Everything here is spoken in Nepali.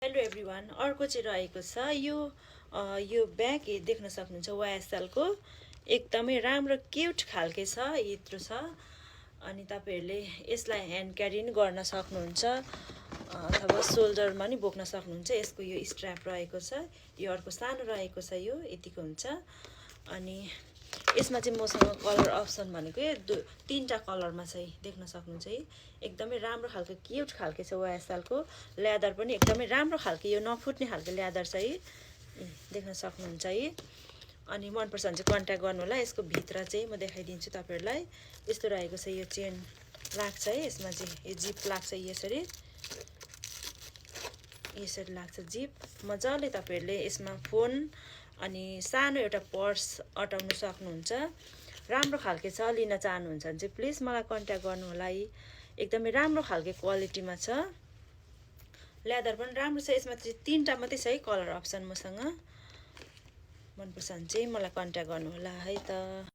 हेलो एभ्रिवान, अर्को चाहिँ रहेको छ यो ब्याग देख्न सक्नुहुन्छ YSL को एकदमै राम्रो क्युट खालके छ, यत्रो छ। अनि तपाईहरुले यसलाई ह्यान्ड क्यारी पनि गर्न सक्नुहुन्छ अथवा शोल्डरमा नि बोक्न सक्नुहुन्छ। यसको यो स्ट्र्याप रहेको छ, यो अर्को सानो रहेको छ, यो यतिको हुन्छ। अनि यसमा चाहिँ मसँग कलर अप्सन भनेको तीनटा कलरमा चाहिँ देख्न सक्नुहुन्छ है। एकदमै राम्रो खालको क्युट खालके छ YSL को। ल्यादर पनि एकदमै राम्रो खालके, यो नफुट्ने खालको ल्यादर छ है, देख्न सक्नुहुन्छ है। अनि मन पर्छ भने चाहिँ कन्ट्याक्ट गर्नु होला। यसको भित्र चाहिँ म देखाइदिन्छु तपाईहरुलाई। यस्तो रहेको छ, यो चेन लाग्छ है, यसमा चाहिँ यो जिप लाग्छ, यसरी यसरी लाग्छ जिप। मजाले तपाईहरुले यसमा फोन अनि सानो एउटा पर्स अटाउन सक्नुहुन्छ। राम्रो खालके छ, लिन चाहनुहुन्छ भने चाहिँ प्लिज मलाई कन्ट्याक्ट गर्नु होला है। एकदमै राम्रो खालके क्वालिटीमा छ, ल्यादर पनि राम्रो छ। यसमा चाहिँ तीनटा मात्रै छ है कलर अप्सन मसँग। मन पर्छ भने चाहिँ मलाई कन्ट्याक्ट गर्नु होला है त।